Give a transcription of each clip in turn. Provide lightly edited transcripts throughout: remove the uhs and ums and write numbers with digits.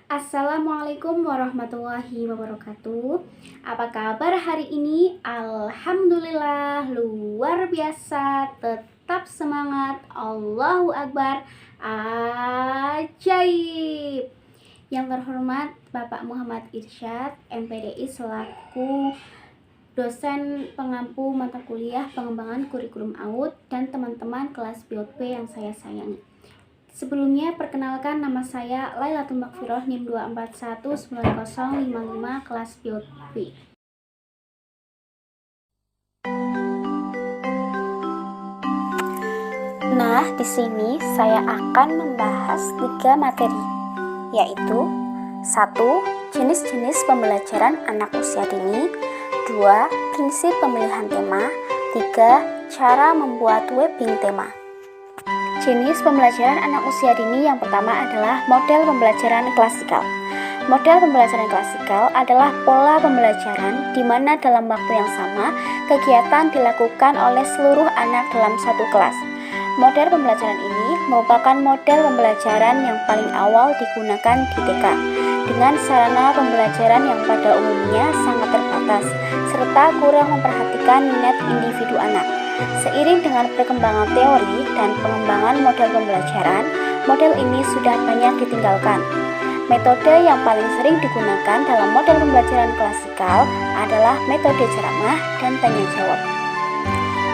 Assalamualaikum warahmatullahi wabarakatuh. Apa kabar hari ini? Alhamdulillah luar biasa. Tetap semangat. Allahu Akbar. Ajaib. Yang terhormat Bapak Muhammad Irsyad, MPDI selaku dosen pengampu mata kuliah pengembangan kurikulum AUD dan teman-teman kelas BOP yang saya sayangi. Sebelumnya, perkenalkan nama saya Lailatul Makfiroh NIM 2419055 kelas BOP. Nah, di sini saya akan membahas 3 materi, yaitu 1. Jenis-jenis pembelajaran anak usia dini, 2. Prinsip pemilihan tema, 3. Cara membuat webbing tema. Jenis pembelajaran anak usia dini yang pertama adalah model pembelajaran klasikal. Model pembelajaran klasikal adalah pola pembelajaran di mana dalam waktu yang sama kegiatan dilakukan oleh seluruh anak dalam satu kelas. Model pembelajaran ini merupakan model pembelajaran yang paling awal digunakan di TK, dengan sarana pembelajaran yang pada umumnya sangat terbatas, serta kurang memperhatikan minat individu anak. Seiring dengan perkembangan teori dan pengembangan model pembelajaran, model ini sudah banyak ditinggalkan. Metode yang paling sering digunakan dalam model pembelajaran klasikal adalah metode ceramah dan tanya jawab.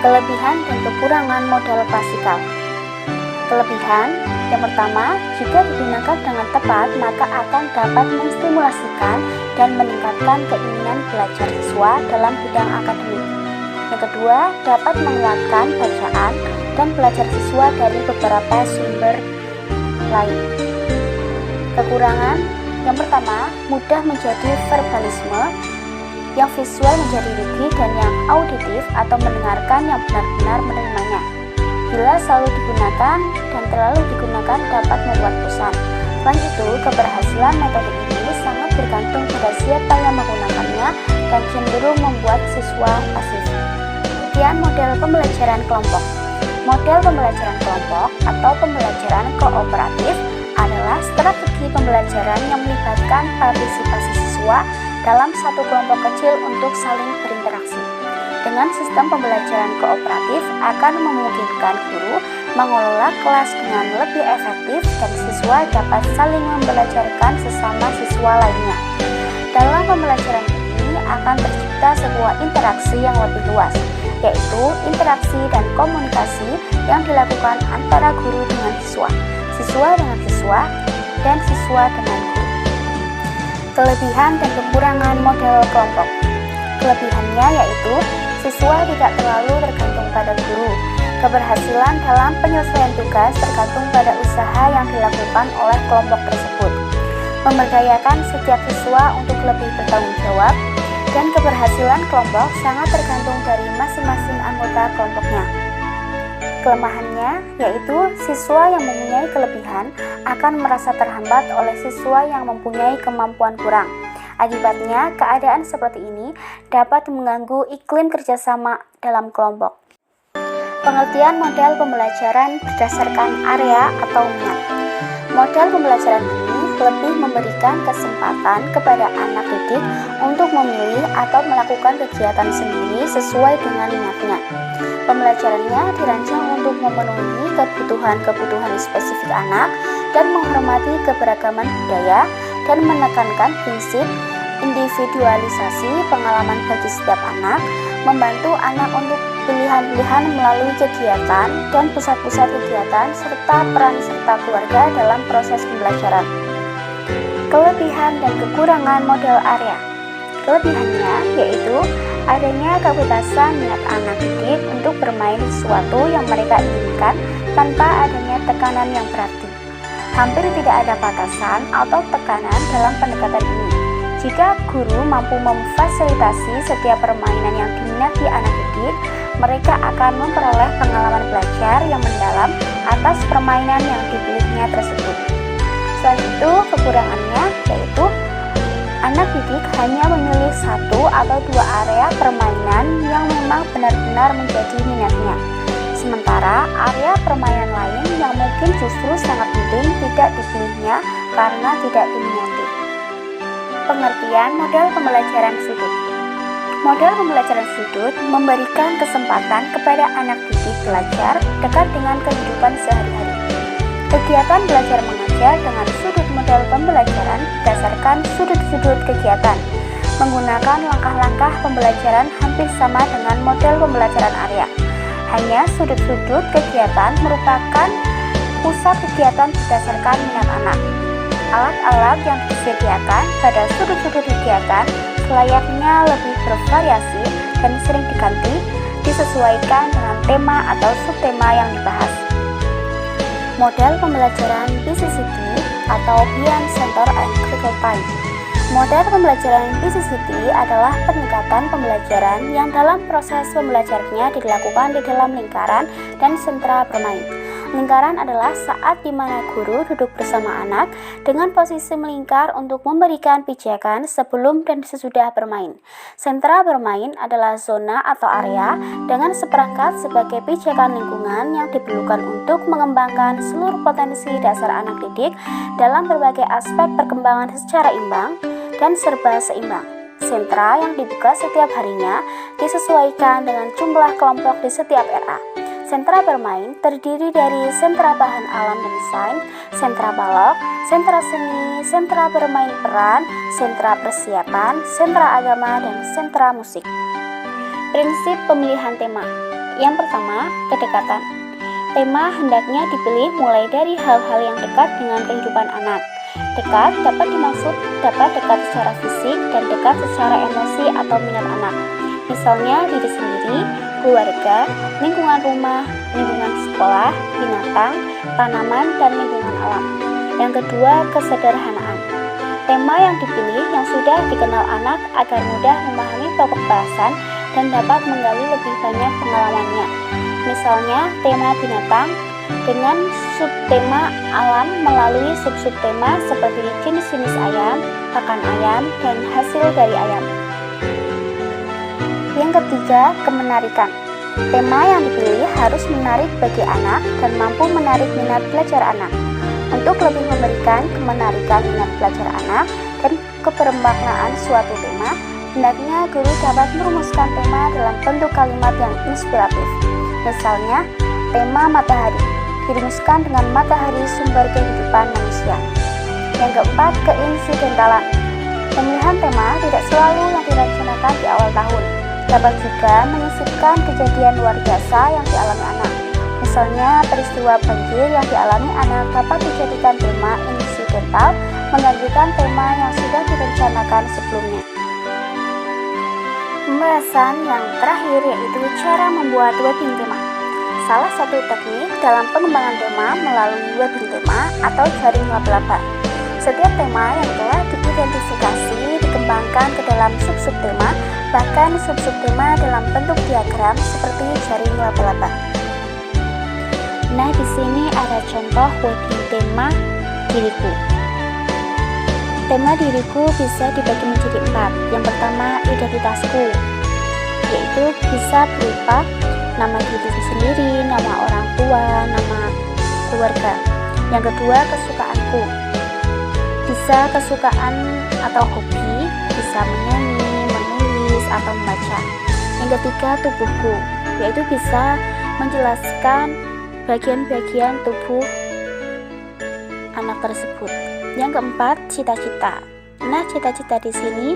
Kelebihan dan kekurangan model klasikal. Kelebihan yang pertama, jika digunakan dengan tepat maka akan dapat menstimulasikan dan meningkatkan keinginan belajar siswa dalam bidang akademik. Yang kedua, dapat menguatkan bacaan dan belajar siswa dari beberapa sumber lain. Kekurangan yang pertama, mudah menjadi verbalisme, yang visual menjadi rugi, dan yang auditif atau mendengarkan yang benar-benar menerimanya. Bila selalu digunakan dan terlalu digunakan dapat membuat bosan. Selain itu, keberhasilan metode ini sangat bergantung pada siapa yang menggunakannya dan cenderung membuat siswa pasif. Kemudian model pembelajaran kelompok. Model pembelajaran kelompok atau pembelajaran kooperatif adalah strategi pembelajaran yang melibatkan partisipasi siswa dalam satu kelompok kecil untuk saling berinteraksi. Dengan sistem pembelajaran kooperatif akan memungkinkan guru mengelola kelas dengan lebih efektif dan siswa dapat saling membelajarkan sesama siswa lainnya. Dalam pembelajaran ini akan tercipta sebuah interaksi yang lebih luas, yaitu interaksi dan komunikasi yang dilakukan antara guru dengan siswa, siswa dengan siswa, dan siswa dengan guru. Kelebihan dan kekurangan model kelompok. Kelebihannya yaitu siswa tidak terlalu tergantung pada guru. Keberhasilan dalam penyelesaian tugas tergantung pada usaha yang dilakukan oleh kelompok tersebut. Memberdayakan setiap siswa untuk lebih bertanggung jawab, dan keberhasilan kelompok sangat tergantung dari masing-masing anggota kelompoknya. Kelemahannya yaitu siswa yang mempunyai kelebihan akan merasa terhambat oleh siswa yang mempunyai kemampuan kurang. Akibatnya, keadaan seperti ini dapat mengganggu iklim kerjasama dalam kelompok. Pengertian model pembelajaran berdasarkan area atau minat. Model pembelajaran ini lebih memberikan kesempatan kepada anak didik untuk memilih atau melakukan kegiatan sendiri sesuai dengan minatnya. Pembelajarannya dirancang untuk memenuhi kebutuhan-kebutuhan spesifik anak dan menghormati keberagaman budaya dan menekankan prinsip individualisasi pengalaman bagi setiap anak, membantu anak untuk pilihan-pilihan melalui kegiatan dan pusat-pusat kegiatan serta peran serta keluarga dalam proses pembelajaran. Kelebihan dan kekurangan model area. Kelebihannya yaitu adanya kebebasan minat anak didik untuk bermain sesuatu yang mereka inginkan tanpa adanya tekanan yang berarti. Hampir tidak ada batasan atau tekanan dalam pendekatan ini. Jika guru mampu memfasilitasi setiap permainan yang diminati anak didik, mereka akan memperoleh pengalaman belajar yang mendalam atas permainan yang dipilihnya tersebut. Selain itu, kekurangannya yaitu anak didik hanya memilih 1 atau 2 area permainan yang memang benar-benar menjadi minatnya. Sementara area permainan lain yang mungkin justru sangat penting tidak dipilihnya karena tidak diminati. Pengertian model pembelajaran sudut. Model pembelajaran sudut memberikan kesempatan kepada anak didik belajar dekat dengan kehidupan sehari-hari. Kegiatan belajar mengajar dengan sudut model pembelajaran berdasarkan sudut-sudut kegiatan, menggunakan langkah-langkah pembelajaran hampir sama dengan model pembelajaran area. Hanya sudut-sudut kegiatan merupakan pusat kegiatan berdasarkan minat anak. Alat-alat yang disediakan pada sudut-sudut kegiatan selayaknya lebih bervariasi dan sering diganti, disesuaikan dengan tema atau subtema yang dibahas. Model pembelajaran PCCT atau Beyond Center and Critical Time. Model pembelajaran PCCT adalah pendekatan pembelajaran yang dalam proses pembelajarannya dilakukan di dalam lingkaran dan sentra bermain. Lingkaran adalah saat di mana guru duduk bersama anak dengan posisi melingkar untuk memberikan pijakan sebelum dan sesudah bermain. Sentra bermain adalah zona atau area dengan seperangkat sebagai pijakan lingkungan yang diperlukan untuk mengembangkan seluruh potensi dasar anak didik dalam berbagai aspek perkembangan secara imbang dan serba seimbang. Sentra yang dibuka setiap harinya disesuaikan dengan jumlah kelompok di setiap RA. Sentra bermain terdiri dari sentra bahan alam dan desain, sentra balok, sentra seni, sentra bermain peran, sentra persiapan, sentra agama, dan sentra musik. Prinsip pemilihan tema. Yang pertama, kedekatan. Tema hendaknya dipilih mulai dari hal-hal yang dekat dengan kehidupan anak. Dekat dapat dimaksud dapat dekat secara fisik dan dekat secara emosi atau minat anak. Misalnya diri sendiri, keluarga, lingkungan rumah, lingkungan sekolah, binatang, tanaman, dan lingkungan alam. Yang kedua, kesederhanaan. Tema yang dipilih yang sudah dikenal anak agar mudah memahami pokok bahasan dan dapat menggali lebih banyak pengalamannya. Misalnya, tema binatang dengan subtema alam melalui sub-subtema seperti jenis-jenis ayam, pakan ayam, dan hasil dari ayam. Yang ketiga, kemenarikan. Tema yang dipilih harus menarik bagi anak dan mampu menarik minat belajar anak. Untuk lebih memberikan kemenarikan minat belajar anak dan kebermaknaan suatu tema, hendaknya guru dapat merumuskan tema dalam bentuk kalimat yang inspiratif. Misalnya, tema matahari dirumuskan dengan matahari sumber kehidupan manusia. Yang keempat, keinsidentalan. Pemilihan tema tidak selalu yang direncanakan di awal tahun. Dapat juga menyisipkan kejadian luar biasa yang dialami anak. Misalnya, peristiwa banjir yang dialami anak dapat dijadikan tema insidental, menggantikan tema yang sudah direncanakan sebelumnya. Pembahasan yang terakhir yaitu cara membuat webbing tema. Salah satu teknik dalam pengembangan tema melalui webbing tema atau jaring laba-laba. Setiap tema yang telah diidentifikasi dikembangkan ke dalam sub-subtema, bahkan sub-subtema dalam bentuk diagram seperti jaring laba-laba. Nah, di sini ada contoh webbing tema diriku. Tema diriku bisa dibagi menjadi 4. Yang pertama, identitasku, yaitu bisa berupa nama diri sendiri, nama orang tua, nama keluarga. Yang kedua, kesukaanku, bisa kesukaan atau hobi, bisa menyanyi, menulis, atau membaca. Yang ketiga, tubuhku, yaitu bisa menjelaskan bagian-bagian tubuh anak tersebut. Yang keempat, cita-cita. Nah, cita-cita di sini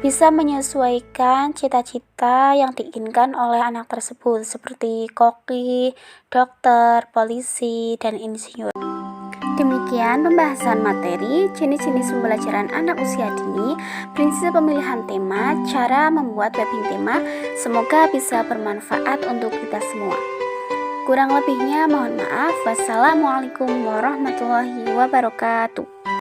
bisa menyesuaikan cita-cita yang diinginkan oleh anak tersebut seperti koki, dokter, polisi, dan insinyur. Demikian pembahasan materi, jenis-jenis pembelajaran anak usia dini, prinsip pemilihan tema, cara membuat webbing tema. Semoga bisa bermanfaat untuk kita semua. Kurang lebihnya mohon maaf. Wassalamualaikum warahmatullahi wabarakatuh.